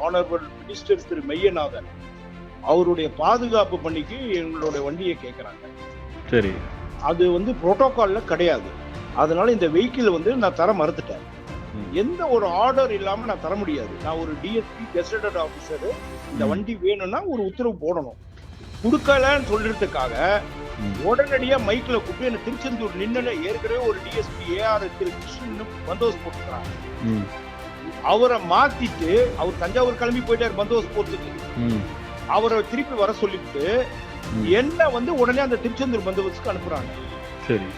Honourable minister திரு மெய்யநாதன் அவருடைய பாதுகாப்பு பணிக்கு எங்களுடைய வண்டியை கேட்கறாங்க. சரி. அது வந்து புரோட்டோகால்ல கிடையாது. அதனால இந்த வெஹிக்கிள் வந்து நான் தர மறுத்துட்டேன். எந்த ஒரு ஆர்டர் இல்லாம நான் தர முடியாது. நான் ஒரு டிஎஸ்பி கெசட்டட் ஆபீசர், இந்த வண்டி வேணும்னா ஒரு உத்தரவு போடணும். கொடுக்கலன்னு சொல்றதுக்காக உடனடியா மைக்ல கூப்பிட்டு என்ன திருச்செந்தூர் நின்னு ஏற்கனவே ஒரு டிஎஸ்பி ஏஆர் திரு கிருஷ்ணன் பந்தோபஸ்து போட்டுக்கிறாங்க. அவரை மாத்திட்டு அவர் தஞ்சாவூர் கிளம்பி போயிட்டார் பந்தோபஸ்து போறதுக்கு. அவரை திருப்பி வர சொல்லிட்டு என்ன வந்து உடனே அந்த திருச்செந்தூர் பந்தோபஸ்துக்கு அனுப்புறாங்க. சரி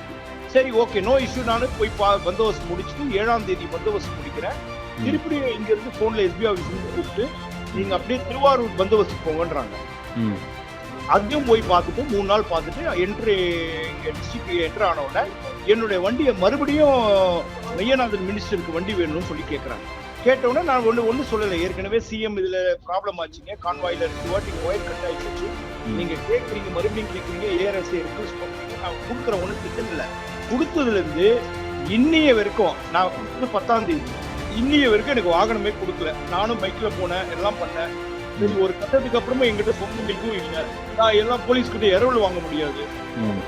சரி ஓகே நோ இஷ்யூ. நானும் போய் பந்தோபஸ்து முடிச்சுட்டு 7ஆம் தேதி பந்தோபஸ்து முடிக்கிறேன். திருப்பி இங்க இருந்து போன்ல எஸ்பி ஆபீஸ் கூப்பிட்டு நீங்க அப்படியே திருவாரூர் பந்தோபஸ்து போங்கன்றாங்க. அதையும் போய் பார்த்துட்டு 3 நாள் பார்த்துட்டு டிஸ்ட்ரிக்ட் என்ட்ரு ஆன உடனே என்னுடைய வண்டியை மறுபடியும் மெய்யநாதன் மினிஸ்டருக்கு வண்டி வேணும்னு சொல்லி கேட்கறாங்க. கேட்டவுடனே நான் ஒண்ணு சொல்லலை. ஏற்கனவே சிஎம் இதுல ப்ராப்ளம் ஆச்சுங்க, கான்வாயில இருக்கு, ஒயர் கட் ஆயிடுச்சு, நீங்க கேட்கறீங்க மறுபடியும் கேட்கறீங்க, ஏஆர்எஸ்ஐ ரிக்வெஸ்ட் பண்றீங்க, நான் கொடுக்குற ஒண்ணு திட்டம் இல்லை. கொடுத்ததுல இருந்து இன்னைய வரைக்கும் நான் 10ஆம் தேதி இன்னைய வரைக்கும் எனக்கு வாகனமே கொடுக்கல. நானும் பைக்ல போனேன், எல்லாம் பண்ணேன். ஒரு கட்டத்துக்கு அப்புறமா எங்கிட்ட சொந்த பைக்கும் இல்லை. நான் எல்லாம் போலீஸ் கிட்ட இரவல் வாங்க முடியாது.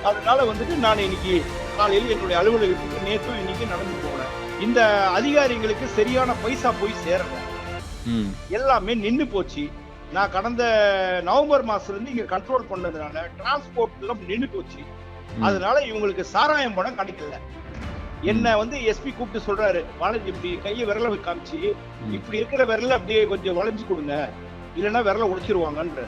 அதனால வந்துட்டு நான் இன்னைக்கு காலையில் என்னுடைய அலுவலகத்துக்கு நேற்றும் இன்னைக்கு நடந்து போனேன். இந்த அதிகாரிகளுக்கு சரியான பைசா போய் சேரல, எல்லாமே நின்னு போச்சு. நான் கடந்த நவம்பர் மாசத்துல இருந்து இங்க கண்ட்ரோல் பண்ணதுனால டிரான்ஸ்போர்ட் எல்லாம் நின்னு போச்சு. அதனால இவங்களுக்கு சாராயம் பணம் கிடைக்கல. என்ன வந்து எஸ்பி கூப்பிட்டு சொல்றாரு, வளைஞ்சு இப்படி கையை விரல காமிச்சு இப்படி இருக்கிற விரல அப்படியே கொஞ்சம் வளைஞ்சு கொடுங்க, இல்லைன்னா விரல உடைச்சிருவாங்கன்ற.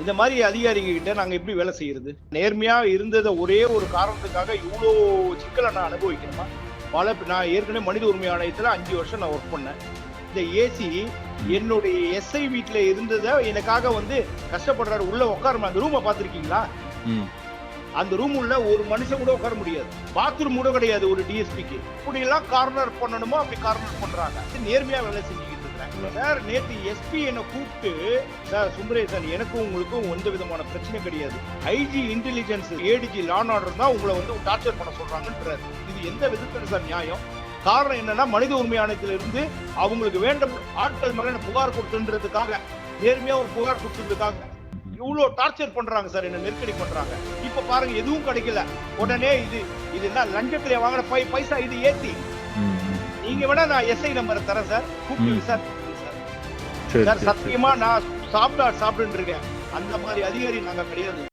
இந்த மாதிரி அதிகாரிங்க கிட்ட நாங்க எப்படி வேலை செய்யறது? நேர்மையா இருந்ததை ஒரே ஒரு காரணத்துக்காக இவ்வளோ சிக்கலை நான் அனுபவிக்கணுமா? நான் ஏற்கனவே மனித உரிமை ஆணையத்துல 5 வருஷம் நான் ஒர்க் பண்ணேன். இந்த ஏசி என்னுடைய எஸ்ஐ வீட்டுல இருந்ததை எனக்காக வந்து கஷ்டப்படுறாரு. உள்ள உட்காருமா, அந்த ரூமை பாத்திருக்கீங்களா? அந்த ரூம் உள்ள ஒரு மனுஷன் கூட உட்கார முடியாது, பாத்ரூம் கூட கிடையாது ஒரு டிஎஸ்பிக்கு. இப்படி எல்லாம் கார்னர் பண்ணணுமோ அப்படி கார்னர் பண்றாங்க. நேர்மையா வேலை செஞ்சுக்கிட்டு இருக்கிறேன் சார். நேற்று எஸ்பி என்ன கூப்பிட்டு, சார் சுந்தரேசன் எனக்கும் உங்களுக்கும் எந்த விதமான பிரச்சனை கிடையாது, IG intelligence ADG law and order தான் உங்களை வந்து டார்ச்சர் பண்ண சொல்றாங்கன்றாரு. இது எந்த விதத்துல சார் நியாயம்? காரணம் என்னன்னா மனித உரிமை ஆணையத்தில இருந்து அவங்களுக்கு வேண்டும் ஆட்கள் மேல புகார் கொடுத்துன்றதுக்காக, நேர்மையா ஒரு புகார் கொடுத்ததுக்காக இவ்வளவு டார்ச்சர் பண்றாங்க சார், என்ன நெருக்கடி பண்றாங்க. இப்ப பாருங்க எதுவும் கிடைக்கல, உடனே இது என்ன லஞ்சத்துல வாங்கின பைசா இது ஏத்தி நீங்க வேணா நான் எஸ்ஐ நம்பரை தரேன் சார், கூப்பிட்டு விசாரிச்சு சார். சத்தியமா நான் சாப்பிட்டு இருக்கேன். அந்த மாதிரி அதிகாரி நாங்க கிடையாது.